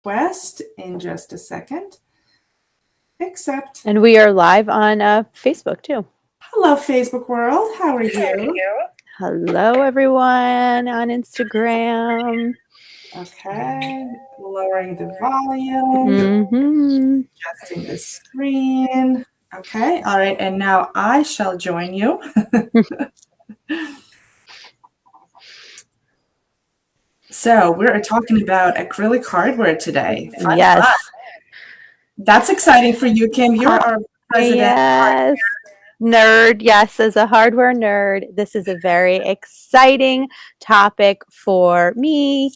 request in just a second. Accept. And we are live on Facebook too. Hello, Facebook world. How are you? Hello, everyone on Instagram. Okay, lowering the volume, adjusting the screen. Okay, all right, and now I shall join you. So we're talking about acrylic hardware today. Fun. That's exciting for you, Kim. You're our president. Yes. Nerd. Yes, as a hardware nerd, this is a very exciting topic for me.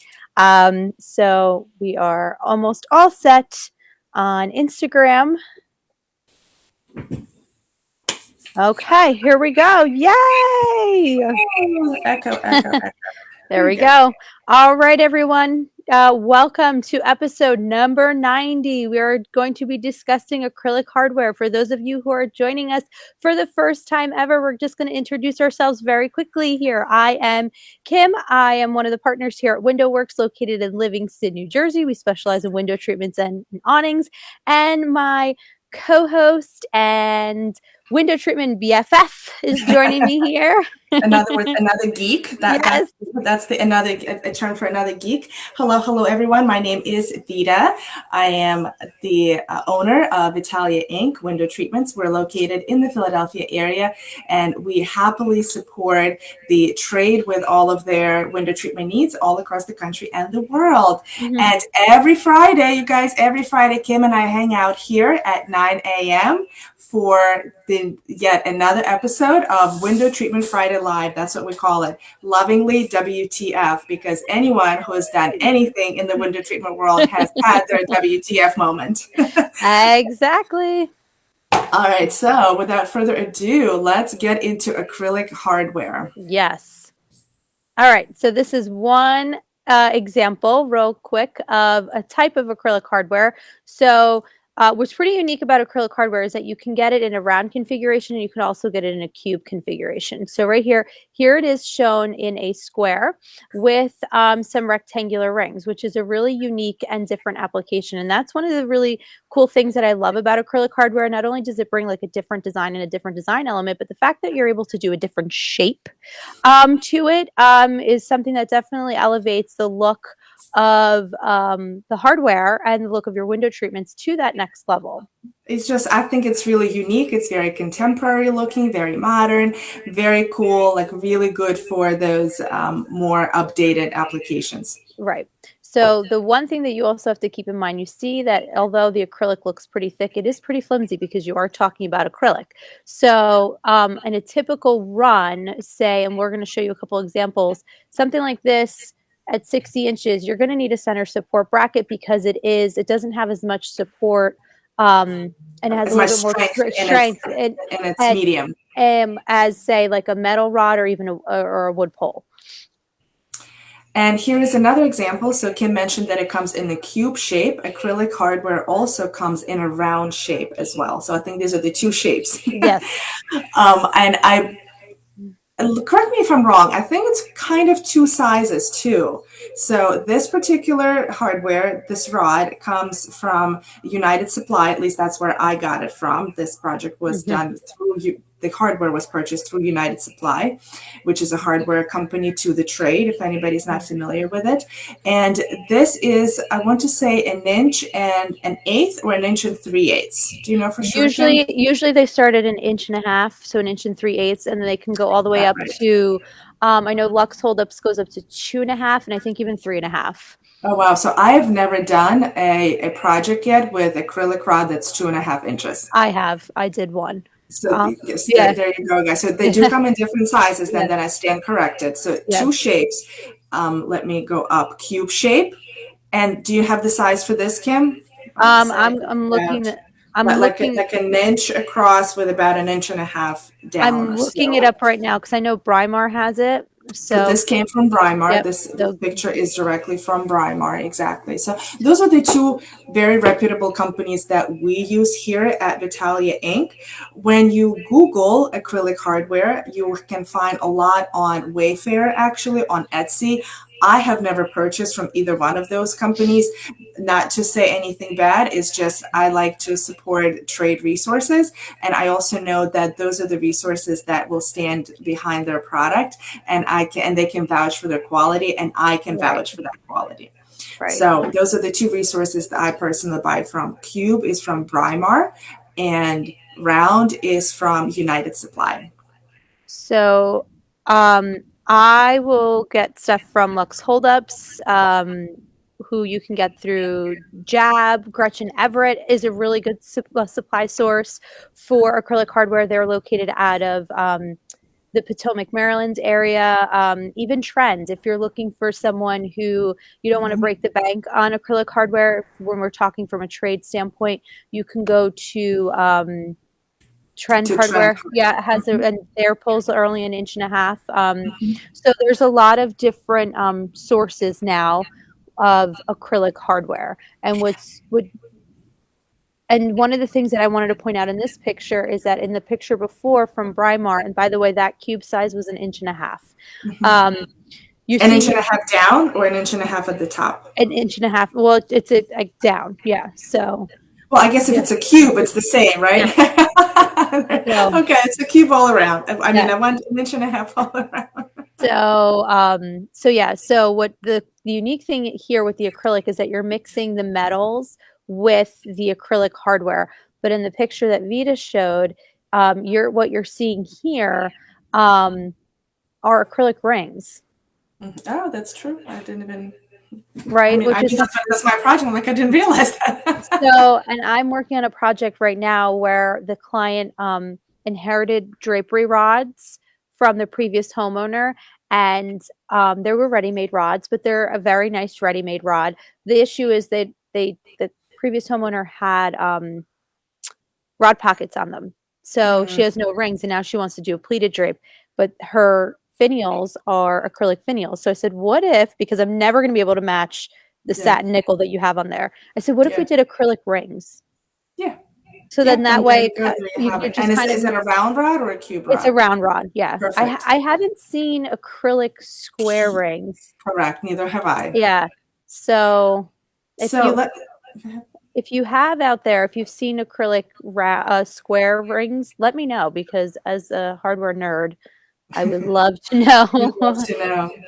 So we are almost all set on Instagram. Okay, here we go. Yay! Echo. There we go. All right, everyone. Welcome to episode number 90. We are going to be discussing acrylic hardware. For those of you who are joining us for the first time ever, we're just going to introduce ourselves very quickly here. I am Kim. I am one of the partners here at Window Works, located in Livingston, New Jersey. We specialize in window treatments and awnings. And my co-host and window treatment BFF is joining me here. another geek. That's another a term for another geek. Hello, everyone. My name is Vida. I am the owner of Italia Inc. Window Treatments. We're located in the Philadelphia area, and we happily support the trade with all of their window treatment needs all across the country and the world. And every Friday, you guys, Kim and I hang out here at 9 a.m. for yet another episode of Window Treatment Friday Live. That's what we call it. Lovingly WTF, because anyone who has done anything in the window treatment world has had their WTF moment. Exactly. All right, so without further ado, let's get into acrylic hardware. Yes. All right, so this is one example real quick of a type of acrylic hardware. So what's pretty unique about acrylic hardware is that you can get it in a round configuration, and you can also get it in a cube configuration. So right here it is shown in a square with some rectangular rings, which is a really unique and different application. And that's one of the really cool things that I love about acrylic hardware. Not only does it bring like a different design and a different design element, but the fact that you're able to do a different shape to it is something that definitely elevates the look of the hardware and the look of your window treatments to that next level. It's just, I think it's really unique. It's very contemporary looking, very modern, very cool, like really good for those more updated applications. Right. So the one thing that you also have to keep in mind, you see that although the acrylic looks pretty thick, it is pretty flimsy because you are talking about acrylic. So in a typical run, say, and we're going to show you a couple examples, something like this, at 60 inches, you're going to need a center support bracket because it doesn't have as much support and it has a little bit more strength in its medium. As say like a metal rod or even a wood pole. And here is another example. So Kim mentioned that it comes in the cube shape. Acrylic hardware also comes in a round shape as well. So I think these are the two shapes. Yes. And correct me if I'm wrong, I think it's kind of two sizes too. So this particular hardware, this rod, comes from United Supply. At least that's where I got it from. This project was done through the hardware was purchased through United Supply, which is a hardware company to the trade, if anybody's not familiar with it. And this is, I want to say, 1 inch and 1/8 or 1 inch and 3/8. Do you know for sure? Usually they start at 1.5 inches, so 1 inch and 3/8, and then they can go all the way up to, I know Lux Holdups goes up to 2.5, and I think even 3.5. Oh, wow. So I have never done a project yet with acrylic rod that's 2.5 inches. I did one. So there you go, guys. So they do come in different sizes, then I stand corrected. So two shapes. Let me go up. Cube shape. And do you have the size for this, Kim? I'm looking at like 1 inch across with about 1.5 inches down. I'm looking it up right now because I know Brimar has it. So this came from Brimar. Yep. This picture is directly from Brimar. Exactly. So those are the two very reputable companies that we use here at Italia Inc. When you Google acrylic hardware, you can find a lot on Wayfair, actually on Etsy. I have never purchased from either one of those companies. Not to say anything bad, it's just I like to support trade resources. And I also know that those are the resources that will stand behind their product, and they can vouch for their quality, and I can Right. vouch for that quality. Right. So those are the two resources that I personally buy from. Cube is from Brimar, and Round is from United Supply. So I will get stuff from Lux Holdups, who you can get through Jab. Gretchen Everett is a really good supply source for acrylic hardware. They're located out of the Potomac, Maryland area. Even Trend, if you're looking for someone who you don't want to break the bank on acrylic hardware, when we're talking from a trade standpoint, you can go to Trend To Trend. Hardware. Yeah, it has Mhm. and their poles are only an inch and a half. So there's a lot of different sources now of acrylic hardware. And one of the things that I wanted to point out in this picture is that in the picture before from Brimar, and by the way, that cube size was an inch and a half. Mhm. You An see inch and here a half down or an inch and a half at the top? an inch and a half. Well, it's a down. Yeah. So Well, I guess if yeah. it's a cube, it's the same, right? Yeah. So Okay, it's a cube all around. I mean, yeah. I want an inch and a half all around. So yeah. So what the unique thing here with the acrylic is that you're mixing the metals with the acrylic hardware. But in the picture that Vita showed, what you're seeing here um, are acrylic rings, Oh, that's true. I didn't even. I right? mean, Which is that's my project. I'm like, I didn't realize that. so, and I'm working on a project right now where the client inherited drapery rods from the previous homeowner, and they were ready-made rods, but they're a very nice ready-made rod. The issue is that the previous homeowner had rod pockets on them, so she Mm, has no rings, and now she wants to do a pleated drape, but her finials are acrylic finials. So I said, what if, because I'm never going to be able to match the yeah, satin nickel that you have on there. I said, what if we yeah, did acrylic rings? yeah, So yeah. then And that there way you go. There you have you're it. just And kind of, is it a round rod or a cube it's a rod? round rod. Yeah. Perfect. I haven't seen acrylic square rings. Correct. Neither have I. Yeah. So if So you let. if you have out there, if you've seen acrylic square rings, let me know, because as a hardware nerd, I would love to We'd love know to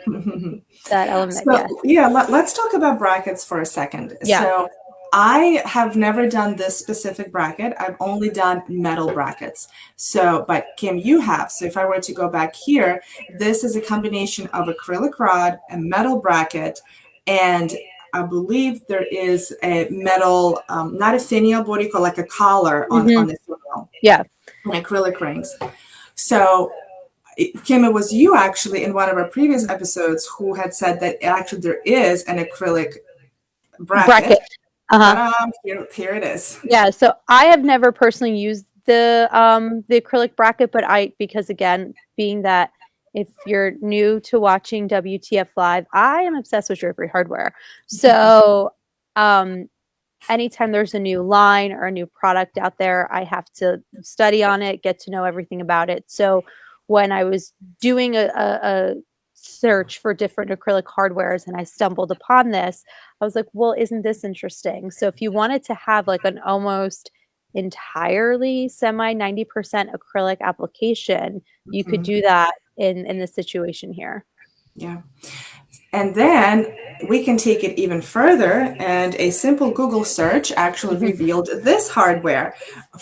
know. that element. So Yes. yeah, let's talk about brackets for a second. Yeah. So I have never done this specific bracket. I've only done metal brackets. So, but Kim, you have. So if I were to go back here, this is a combination of acrylic rod, a metal bracket, and I believe there is a metal, not a finial, but what do you call, like a collar on Hmm. the finial, Yeah. and acrylic rings. So Kim, it was you actually in one of our previous episodes who had said that actually there is an acrylic bracket. Bracket. Uh-huh. Here it is. Yeah, so I have never personally used the acrylic bracket, but because again, being that if you're new to watching WTF Live, I am obsessed with drapery hardware. So um anytime there's a new line or a new product out there, I have to study on it, get to know everything about it. So when I was doing a search for different acrylic hardwares and I stumbled upon this, I was like, well, isn't this interesting? So if you wanted to have like an almost entirely semi 90% acrylic application, you could Mhm. do that in the situation here. Yeah. And then we can take it even further, and a simple Google search actually Mhm. revealed this hardware.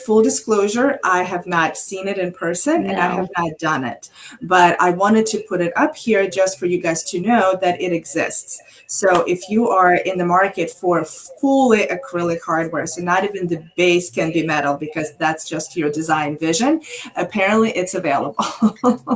Full disclosure, I have not seen it in person and I have No. not done it, but I wanted to put it up here just for you guys to know that it exists. So if you are in the market for fully acrylic hardware, so not even the base can be metal because that's just your design vision, apparently it's available.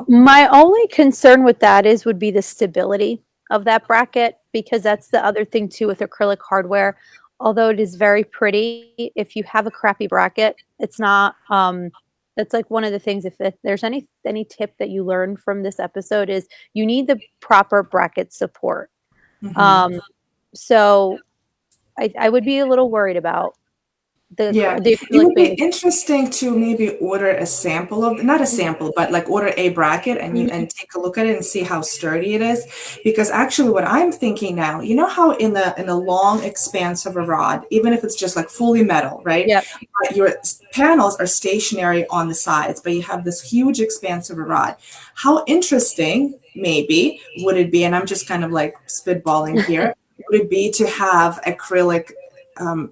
My only concern with that would be the stability of that bracket, because that's the other thing too with acrylic hardware. Although it is very pretty, if you have a crappy bracket, it's not that's like one of the things. If there's any tip that you learned from this episode, is you need the proper bracket support. Mhm. Um so I would be a little worried about. Yeah, the it acrylic would be base. interesting to maybe order a sample of, not a sample, but like order a bracket and you Mhm. and take a look at it and see how sturdy it is. Because actually what I'm thinking now, you know how in the long expanse of a rod, even if it's just like fully metal, right? Yep. But your panels are stationary on the sides, but you have this huge expanse of a rod. How interesting, maybe, would it be, and I'm just kind of like spitballing here, would it be to have acrylic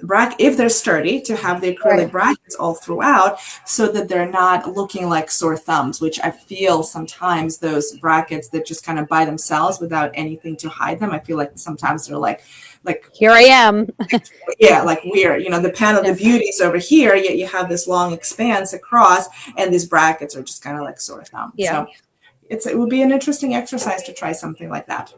bracket, if they're sturdy, to have the Right. acrylic brackets all throughout so that they're not looking like sore thumbs, which I feel sometimes those brackets that just kind of by themselves without anything to hide them, I feel like sometimes they're like Here I am. yeah, like weird. You know, the panel, the Yeah. beauty is over here, yet you have this long expanse across, and these brackets are just kind of like sore thumb. Yeah. So it would be an interesting exercise to try something like that.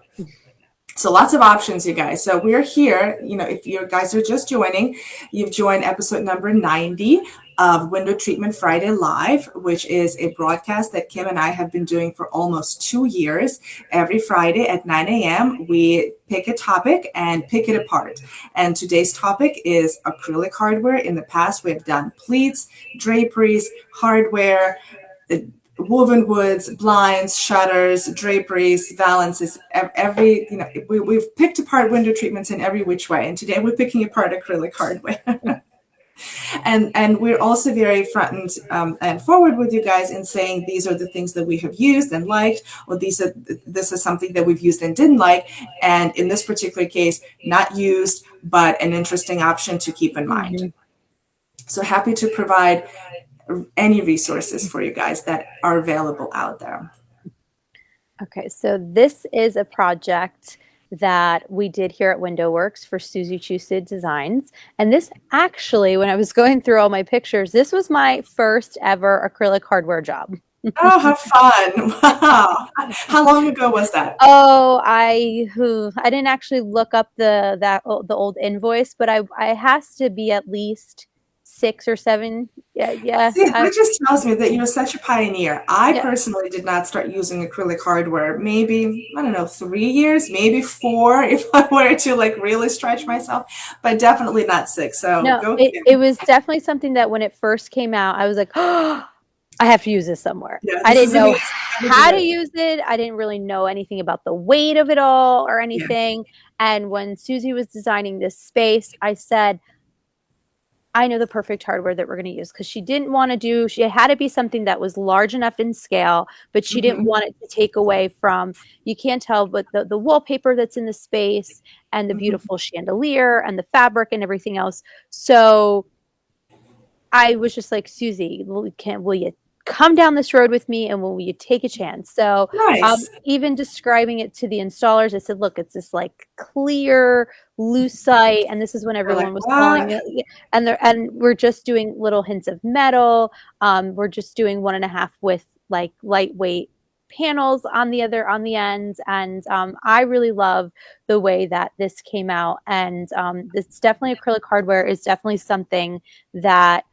So lots of options, you guys. So we're here. You know, if you guys are just joining, you've joined episode number 90 of Window Treatment Friday Live, which is a broadcast that Kim and I have been doing for almost 2 years. Every Friday at 9 a.m., we pick a topic and pick it apart. And today's topic is acrylic hardware. In the past, we have done pleats, draperies, hardware, woven woods, blinds, shutters, draperies, valances, every, you know, we've picked apart window treatments in every which way. And today we're picking apart acrylic hardware. And we're also very front and forward with you guys in saying these are the things that we have used and liked, or this is something that we've used and didn't like. And in this particular case, not used, but an interesting option to keep in mind. Mhm. So happy to provide any resources for you guys that are available out there. Okay, so this is a project that we did here at Window Works for Susie Chusid Designs. And this actually, when I was going through all my pictures, this was my first ever acrylic hardware job. Oh, how fun. Wow. How long ago was that? Oh, I didn't actually look up the old invoice, but I has to be at least 6 or 7. Yeah, yeah. See, that just tells me that you're such a pioneer. I Yeah. personally did not start using acrylic hardware maybe, I don't know, 3 years, maybe 4 if I were to like really stretch myself, but definitely not 6. So No, go, it Kim. was definitely something that when it first came out, I was like, oh, I have to use this somewhere. Yeah, I this didn't is know amazing. How to do how to it. use it. I didn't really know anything about the weight of it all or Yeah. anything. And when Susie was designing this space, I said, I know the perfect hardware that we're going to use because she had to be something that was large enough in scale, but she didn't Hmm. want it to take away from, you can't tell, but the wallpaper that's in the space and the Hmm. beautiful chandelier and the fabric and everything else. So I was just like, Susie, will you come down this road with me and will you take a chance? So Nice. even describing it to the installers, I said, look, it's this like clear lucite, and this is when We're like, everyone was calling what? it. And we're just doing little hints of metal. We're just doing 1.5 with like lightweight panels on the ends, and I really love the way that this came out. And this definitely acrylic hardware is definitely something that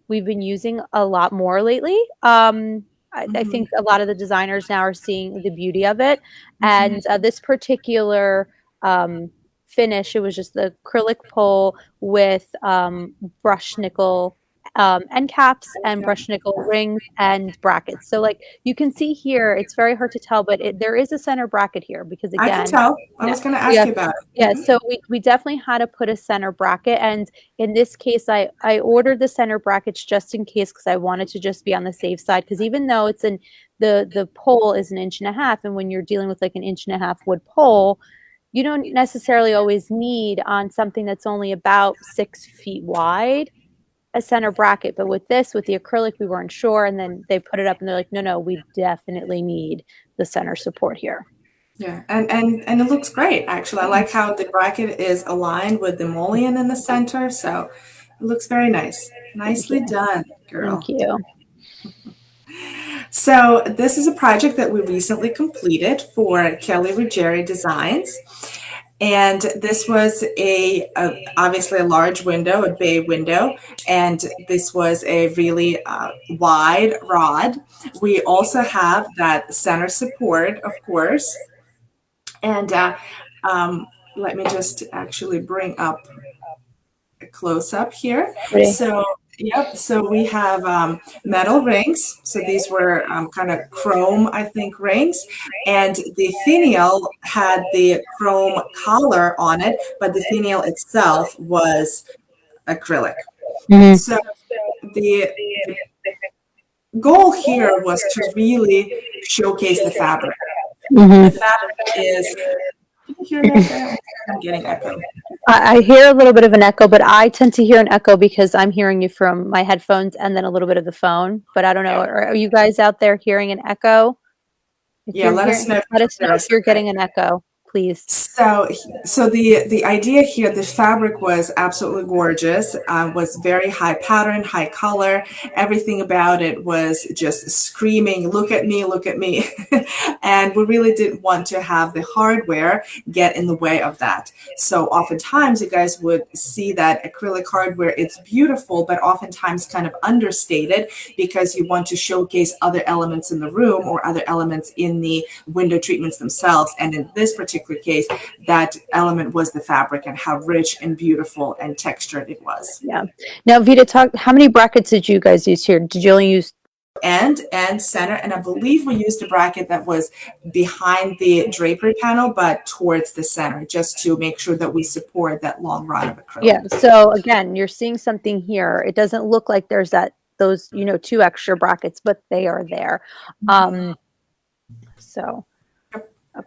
we've been using a lot more lately. I Hmm. think a lot of the designers now are seeing the beauty of it. Hmm. And this particular um, finish, it was just the acrylic pole with brush nickel end caps and brush nickel rings and brackets. So like you can see here, it's very hard to tell, but there is a center bracket here because I can again, tell. I yeah, was going to ask yeah, you about it. yeah. Hmm. So we definitely had to put a center bracket, and in this case, I ordered the center brackets just in case because I wanted to just be on the safe side. Because even though the pole is 1.5 inches, and when you're dealing with like 1.5 inch wood pole, you don't necessarily always need on something that's only about 6 feet wide a center bracket. But with this, with the acrylic, we weren't sure, and then they put it up, and they're like, no, no, we definitely need the center support here. Yeah, and it looks great actually. I like how the bracket is aligned with the mullion in the center, so it looks very nice. Thank Nicely you. done, Thank girl. you. So this is a project that we recently completed for Kelly Ruggieri Designs. And this was obviously a large window, a bay window, and this was a really wide rod. We also have that center support, of course, and um, let me just actually bring up close up here. Pretty. So, yep. So we have metal rings. So these were kind of chrome, I think, rings. And the finial had the chrome collar on it, but the finial itself was acrylic. Mm-hmm. So the goal here was to really showcase the fabric. Mm-hmm. The fabric is, can you hear an echo? I'm getting echo. I hear a little bit of an echo, but I tend to hear an echo because I'm hearing you from my headphones and then a little bit of the phone. But I don't know. Are you guys out there hearing an echo? If Yeah, you're let us hearing, know let us know if you're okay. getting an echo, please. So the idea here, the fabric was absolutely gorgeous. Was very high pattern, high color. Everything about it was just screaming, "Look at me, look at me!" And we really didn't want to have the hardware get in the way of that. So oftentimes you guys would see that acrylic hardware, it's beautiful, but oftentimes kind of understated because you want to showcase other elements in the room or other elements in the window treatments themselves. And in this particular case, that element was the fabric and how rich and beautiful and textured it was. Yeah. Now, Vita, how many brackets did you guys use here? Did you only use end and center? And I believe we used a bracket that was behind the drapery panel, but towards the center, just to make sure that we support that long run of acrylic. Yeah. So again, you're seeing something here. It doesn't look like there's those, two extra brackets, but they are there. So,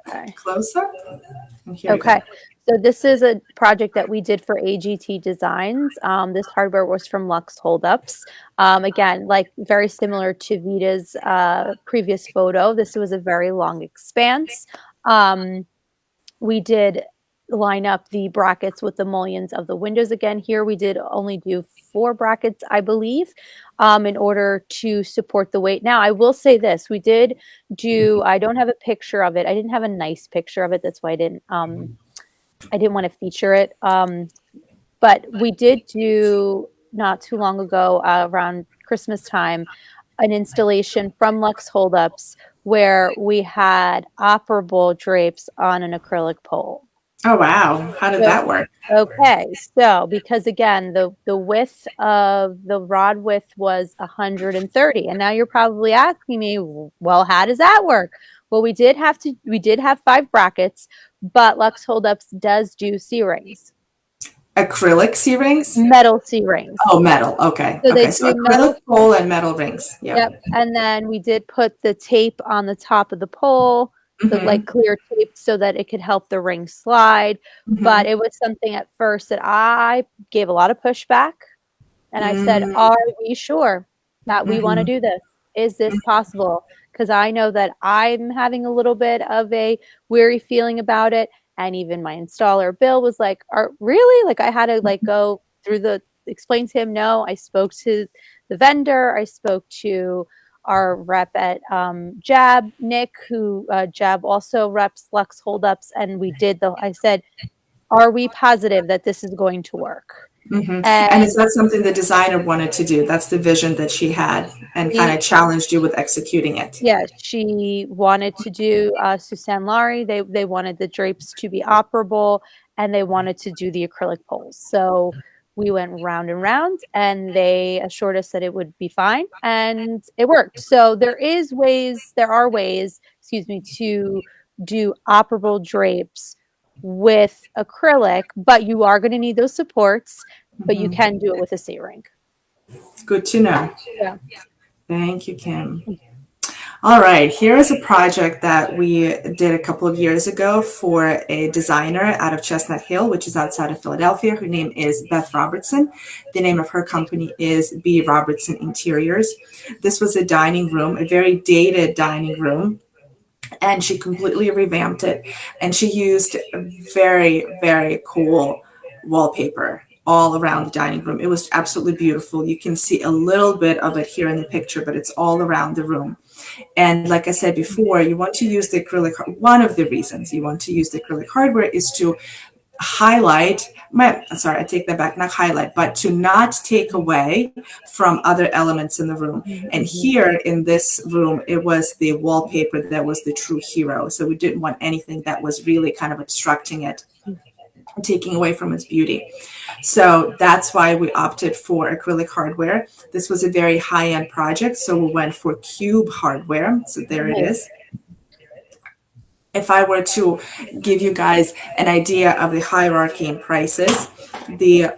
okay. Close up. Okay. So this is a project that we did for AGT Designs. This hardware was from Lux Holdups. Again, like very similar to Vita's previous photo. This was a very long expanse. We did line up the brackets with the mullions of the windows again. Here we did only do 4 brackets, I believe, in order to support the weight. Now, I will say this. We did do, I don't have a picture of it. I didn't have a nice picture of it. That's why I didn't want to feature it. But we did do, not too long ago, around Christmas time, an installation from Lux Holdups where we had operable drapes on an acrylic pole. Oh, wow. How did that work? Okay, so because again, the width of the rod width was 130, and now you're probably asking me, well, how does that work? Well, we did have 5 brackets, but Lux Holdups does do C-rings. Acrylic C-rings? Metal C-rings. Oh, metal. Okay. So okay. So acrylic pole and metal rings. Yep. And then we did put the tape on the top of the pole, the like clear tape, so that it could help the ring slide. But it was something at first that I gave a lot of pushback. And I said, are we sure that we want to do this? Is this possible? Because I know that I'm having a little bit of a weary feeling about it. And even my installer, Bill, was like, really? Like I had to go through explain to him, no, I spoke to the vendor. I spoke to our rep at Jab, Nick, who Jab also reps Lux Holdups. And I said, are we positive that this is going to work? And is that something the designer wanted to do? That's the vision that she had and kind of challenged you with executing it. Yeah, she wanted to do Suzanne Laurie. They wanted the drapes to be operable, and they wanted to do the acrylic poles. So we went round and round, and they assured us that it would be fine, and it worked. So there are ways, to do operable drapes with acrylic, but you are going to need those supports, but you can do it with a C-ring. Good to know. Yeah. Thank you, Kim. All right, here is a project that we did a couple of years ago for a designer out of Chestnut Hill, which is outside of Philadelphia. Her name is Beth Robertson. The name of her company is B. Robertson Interiors. This was a dining room, a very dated dining room, and she completely revamped it. And she used very, very cool wallpaper all around the dining room. It was absolutely beautiful. You can see a little bit of it here in the picture, but it's all around the room. And like I said before, you want to use the acrylic. One of the reasons you want to use the acrylic hardware is to highlight, I take that back, not highlight, but to not take away from other elements in the room. And here in this room, it was the wallpaper that was the true hero. So we didn't want anything that was really kind of obstructing it. taking away from its beauty. So that's why we opted for acrylic hardware. This was a very high-end project, so we went for cube hardware. So there it is. If I were to give you guys an idea of the hierarchy in prices, the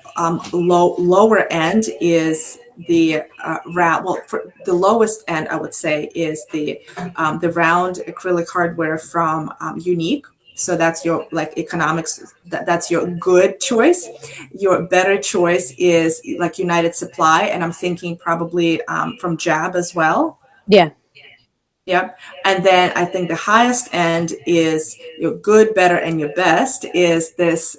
lower end is the round. Well, for the lowest end, I would say, is the round acrylic hardware from Unique. So that's your like economics. That's your good choice. Your better choice is like United Supply, and I'm thinking probably from Jab as well. Yeah. Yep. And then I think the highest end is your good, better, and your best is this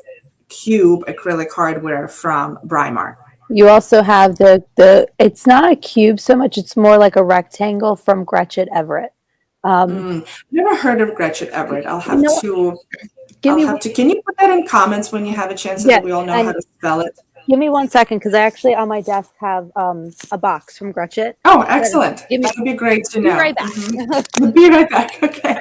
cube acrylic hardware from Brimar. You also have it's not a cube so much, it's more like a rectangle from Gretchen Everett. Never heard of Gretchen Everett. You know, give me Can you put that in comments when you have a chance so yeah, that we all know how and to spell it? give me 1 second because I actually on my desk have a box from Gretchen. Oh, excellent. Give me, That would be great to be know. right back. We'll be right back. Okay.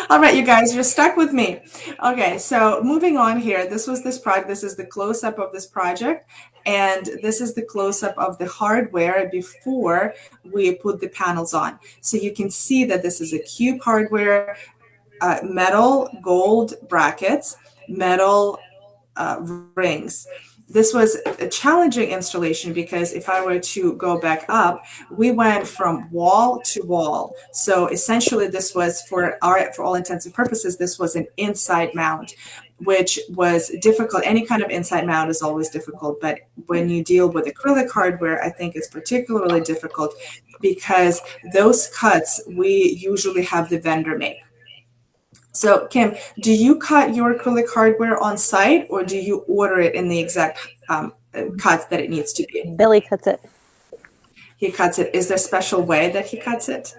All right, you guys, you're stuck with me. Okay, so moving on here, this project. This is the close-up of this project, and this is the close-up of the hardware before we put the panels on. So you can see that this is a cube hardware, metal gold brackets, metal rings. This was a challenging installation because if I were to go back up, we went from wall to wall. So essentially this was for all intents and purposes, this was an inside mount, which was difficult. Any kind of inside mount is always difficult, but when you deal with acrylic hardware, I think it's particularly difficult because those cuts we usually have the vendor make. So, Kim, do you cut your acrylic hardware on site or do you order it in the exact cuts that it needs to be? Billy cuts it. He cuts it. Is there a special way that he cuts it?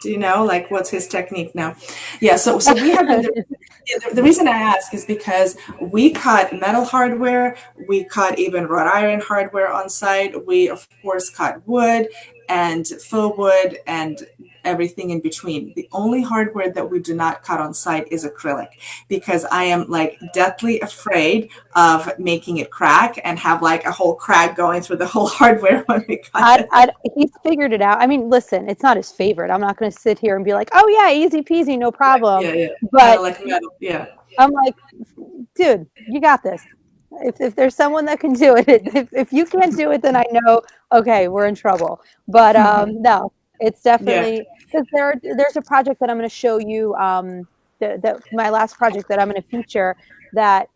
Do you know, like, what's his technique now? Yeah, so we have the reason I ask is because we cut metal hardware, we cut even wrought iron hardware on site. We, of course, cut wood and faux wood and everything in between. The only hardware that we do not cut on site is acrylic because I am like deathly afraid of making it crack and have like a whole crack going through the whole hardware when we cut it. He's figured it out. I mean, listen, it's not his favorite. I'm not going to sit here and be like, oh yeah, easy peasy, no problem. Yeah. But like metal. Yeah. I'm like, dude, you got this. If there's someone that can do it, if you can't do it, then I know, okay, we're in trouble. But no, it's definitely because there's a project that I'm going to show you. My last project that I'm going to feature that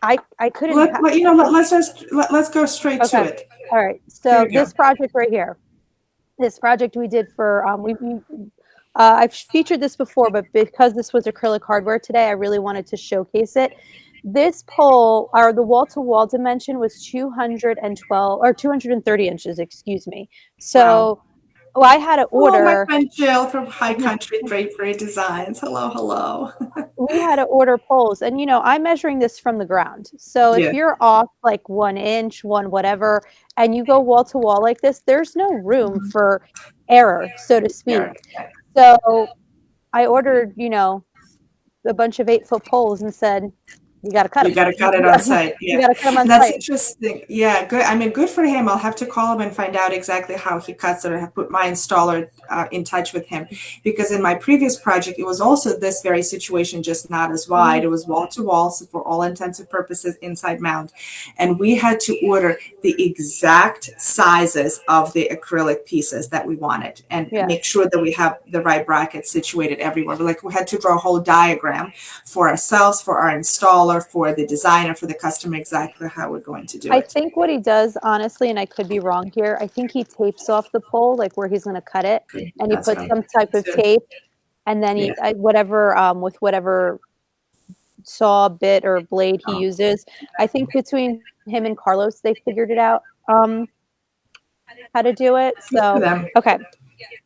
I couldn't. Let's go straight to it. All right. So this project right here, this project we did for I've featured this before, but because this was acrylic hardware today, I really wanted to showcase it. This pole, or the wall-to-wall dimension, was 212 or 230 inches, excuse me. So I had to order. Hello, my friend Jill from High Country Drapery Designs. Hello. We had to order poles, and I'm measuring this from the ground. So if you're off like 1 inch, one whatever, and you go wall to wall like this, there's no room for error, so to speak. So I ordered, a bunch of 8-foot poles and said, you got to cut it. You got to cut it on site. Yeah. You got to cut them on That's site. interesting. Yeah, good. I mean, good for him. I'll have to call him and find out exactly how he cuts it. I have put my installer in touch with him because in my previous project, it was also this very situation, just not as wide. It was wall to wall, so for all intents and purposes, inside mount. And we had to order the exact sizes of the acrylic pieces that we wanted and make sure that we have the right brackets situated everywhere. But we had to draw a whole diagram for ourselves, for our installer, for the designer, for the customer, exactly how we're going to do it. I think what he does, honestly, and I could be wrong here, I think he tapes off the pole, like where he's going to cut it, and he puts some type of tape, and then he, with whatever saw, bit, or blade he uses. I think between him and Carlos, they figured it out how to do it. So, okay.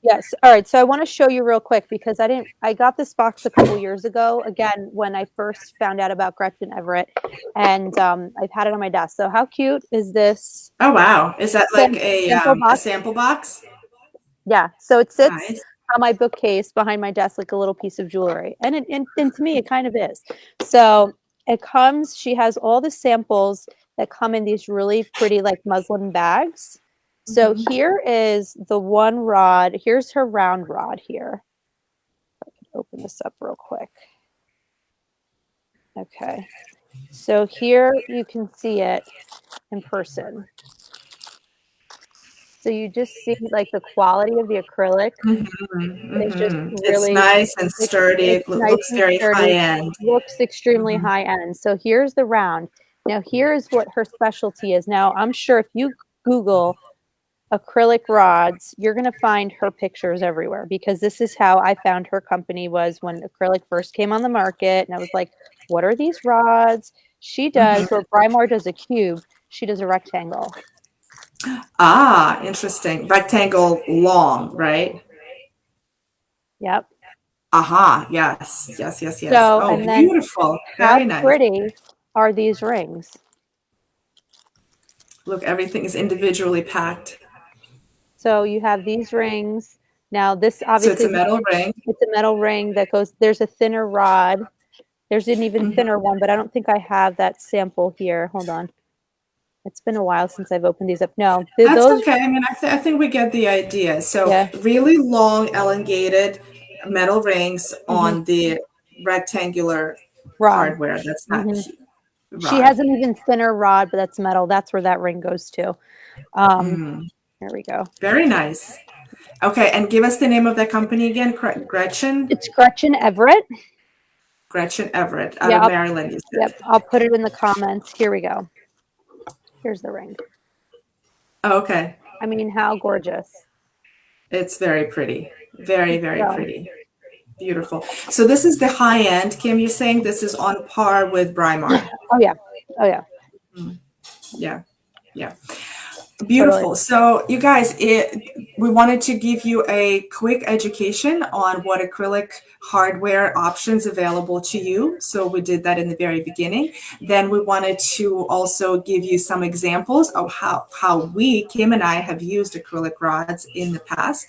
Yes. All right. So I want to show you real quick because I got this box a couple years ago, again, when I first found out about Gretchen Everett, and I've had it on my desk. So how cute is this? Oh, wow. Is that like a sample box? Yeah. So it sits on my bookcase behind my desk like a little piece of jewelry. And to me, it kind of is. So she has all the samples that come in these really pretty like muslin bags. So here is the one rod. Here's her round rod here. I can open this up real quick. Okay. So here you can see it in person. So you just see like the quality of the acrylic is just It's really, nice and sturdy. it's It nice looks and very high sturdy, end. looks extremely high end. So here's the round. Now here's what her specialty is. Now I'm sure if you Google acrylic rods, you're going to find her pictures everywhere because this is how I found her company was when acrylic first came on the market. And I was like, what are these rods? She does, where Brimar does a cube, she does a rectangle. Ah, interesting. Rectangle long, right? Yep. Aha, yes, yes, yes, yes. So, Oh, and then beautiful. how Very nice. pretty are these rings? Look, everything is individually packed. So you have these rings. Now this So it's obviously a metal ring. it's a metal ring that goes, there's a thinner rod. There's an even thinner one, but I don't think I have that sample here. Hold on. It's been a while since I've opened these up. No, That's those, okay. I mean, I think we get the idea. So yeah. really long, elongated metal rings Hmm. on the rectangular Rod. hardware. That's not Hmm. She rod. has an even thinner rod, but that's metal. That's where that ring goes to. There we go. Very nice. Okay, and give us the name of that company again. Gretchen? It's Gretchen Everett. Gretchen Everett out Yeah. of Maryland, you Yep. said. I'll put it in the comments. Here we go. Here's the ring. Oh, okay. I mean, how gorgeous. It's very pretty. Very, very So, pretty. Beautiful. So this is the high end. Kim, you're saying this is on par with Brimar. oh yeah. Oh yeah. Yeah. Yeah. Totally. Beautiful. So, you guys, we wanted to give you a quick education on what acrylic hardware options available to you. So, we did that in the very beginning. Then, we wanted to also give you some examples of how Kim and I, have used acrylic rods in the past.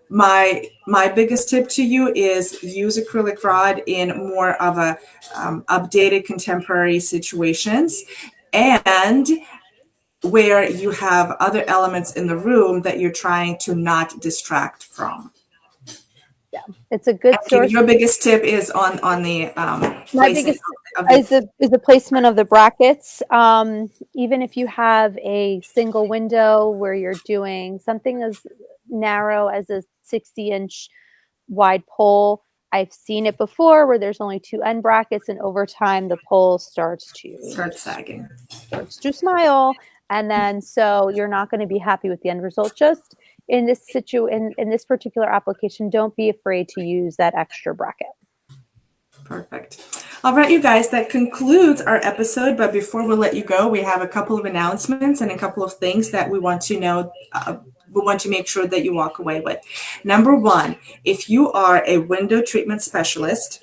My biggest tip to you is use acrylic rod in more of a updated contemporary situations, and where you have other elements in the room that you're trying to not distract from. Yeah. It's a good And Kim, source. your biggest tip is on the My placing biggest of the. is the placement of the brackets. Even if you have a single window where you're doing something as narrow as a 60-inch wide pole, I've seen it before where there's only two end brackets, and over time the pole Start sagging. starts to smile, and then so you're not going to be happy with the end result. Just in in this particular application, don't be afraid to use that extra bracket. Perfect. All right, you guys, that concludes our episode. But before we let you go, we have a couple of announcements and a couple of things that we want to know. We want to make sure that you walk away with. Number one, if you are a window treatment specialist,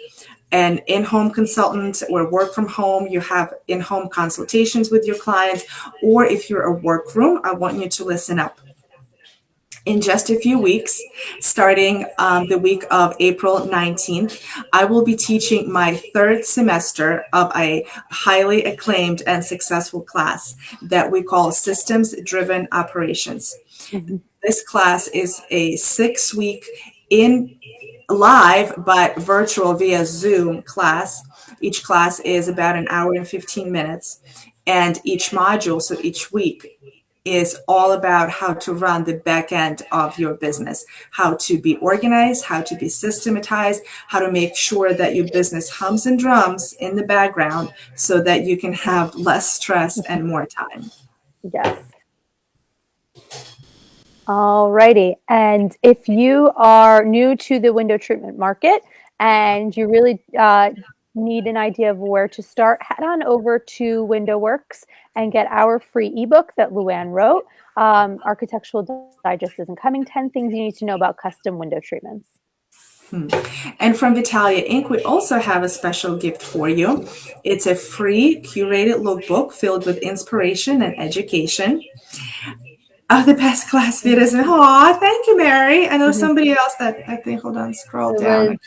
an in-home consultant, or work from home, you have in-home consultations with your clients, or if you're a workroom, I want you to listen up. In just a few weeks, starting the week of April 19th, I will be teaching my third semester of a highly acclaimed and successful class that we call Systems Driven Operations. Mm-hmm. This class is a 6-week in live but virtual via Zoom class. Each class is about an hour and 15 minutes. And each module, so each week, is all about how to run the back end of your business, how to be organized, how to be systematized, how to make sure that your business hums and drums in the background so that you can have less stress and more time. Yes. All righty. And if you are new to the window treatment market and you really need an idea of where to start, head on over to WindowWorks and get our free ebook that Luann wrote. Architectural Digest isn't coming. 10 things you need to know about custom window treatments. And from Vitalia Inc., we also have a special gift for you. It's a free curated lookbook filled with inspiration and education. Oh, the best class videos. Aw, thank you, Mary. I know somebody else that I think. Hold on, scroll It down. was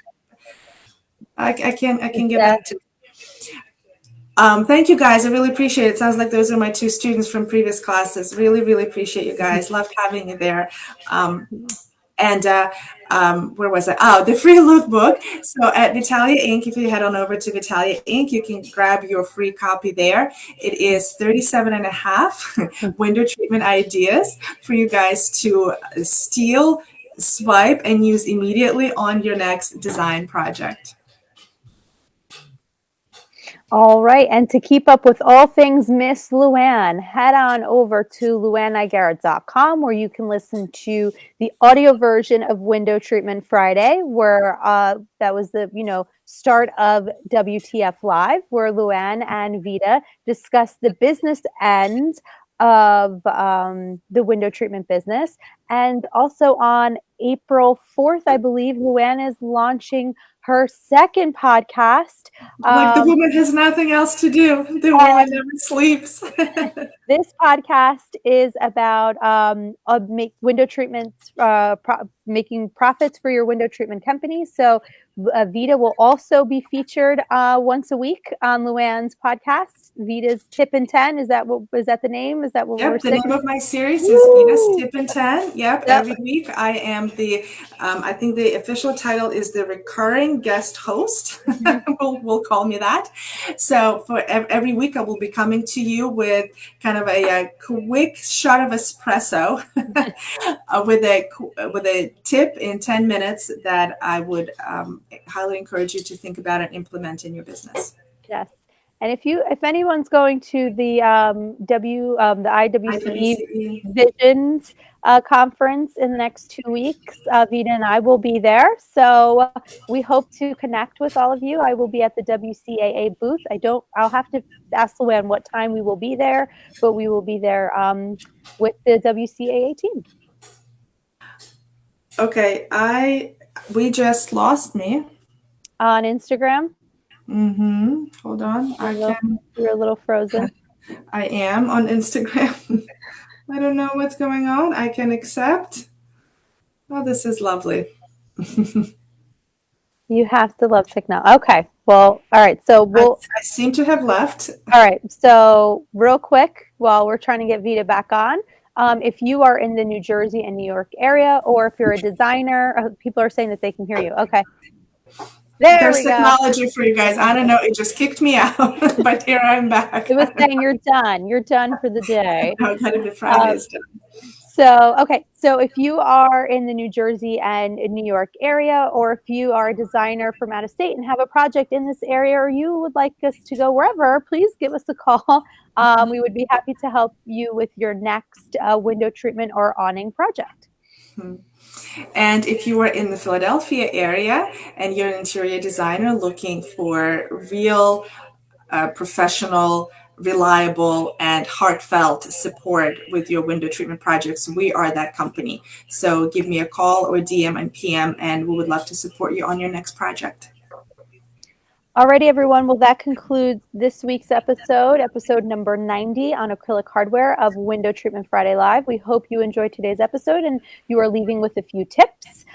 I can get Steph, back to. Thank you guys. I really appreciate it. Sounds like those are my two students from previous classes. Really, really appreciate you guys. Loved having you there. Um, and where was I? Oh, the free lookbook. So at Vitalia Inc., if you head on over to Vitalia Inc., you can grab your free copy there. It is 37 and a half window treatment ideas for you guys to steal, swipe, and use immediately on your next design project. All right. And to keep up with all things Miss Luann, head on over to luannigarrett.com where you can listen to the audio version of Window Treatment Friday, where that was the, start of WTF Live, where Luann and Vida discuss the business ends of the window treatment business. And also on April 4th, I believe, Luann is launching her second podcast. Like the woman has nothing else to do. The woman never sleeps. This podcast is about window treatments, making profits for your window treatment company. So Vida will also be featured once a week on Luann's podcast. Vida's Tip and 10. Is that the name? Is that what we're saying? The name of my series is Vida's Tip and 10. Yep. Every week I am I think the official title is the recurring guest host. we'll call me that. So for every week I will be coming to you with kind of a quick shot of espresso with a tip in 10 minutes that I would highly encourage you to think about and implement in your business. Yes. And if anyone's going to the IWCE Visions conference in the next 2 weeks, Vida and I will be there. So we hope to connect with all of you. I will be at the WCAA booth. I'll have to ask Luann what time we will be there, but we will be there with the WCAA team. Okay, we just lost me on Instagram. Hold on. You're a little frozen. I am on Instagram. I don't know what's going on. I can accept. Oh, this is lovely. You have to love technology. Okay. Well, all right. So I seem to have left. All right. So real quick, while we're trying to get Vida back on, if you are in the New Jersey and New York area, or if you're a designer, people are saying that they can hear you. Okay. There's technology for you guys. I don't know. It just kicked me out, but here I'm back. It was saying you're done. You're done for the day. No, kind of the Friday's done. So, okay. So if you are in the New Jersey and New York area, or if you are a designer from out of state and have a project in this area, or you would like us to go wherever, please give us a call. We would be happy to help you with your next window treatment or awning project. And if you are in the Philadelphia area and you're an interior designer looking for real, professional, reliable, and heartfelt support with your window treatment projects, we are that company. So give me a call or DM and PM, and we would love to support you on your next project. Alrighty, everyone. Well, that concludes this week's episode number 90 on Acrylic Hardware of Window Treatment Friday Live. We hope you enjoyed today's episode and you are leaving with a few tips.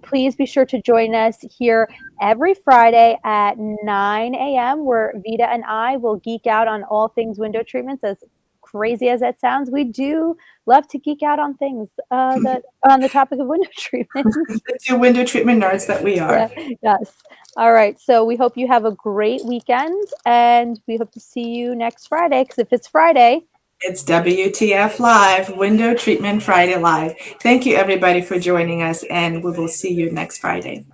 Please be sure to join us here every Friday at 9 a.m. where Vida and I will geek out on all things window treatments. As crazy as that sounds, we do love to geek out on things that on the topic of window treatment. The two window treatment nerds that we are. Yeah, yes. All right. So we hope you have a great weekend, and we hope to see you next Friday. Because if it's Friday, it's WTF Live, Window Treatment Friday Live. Thank you, everybody, for joining us, and we will see you next Friday.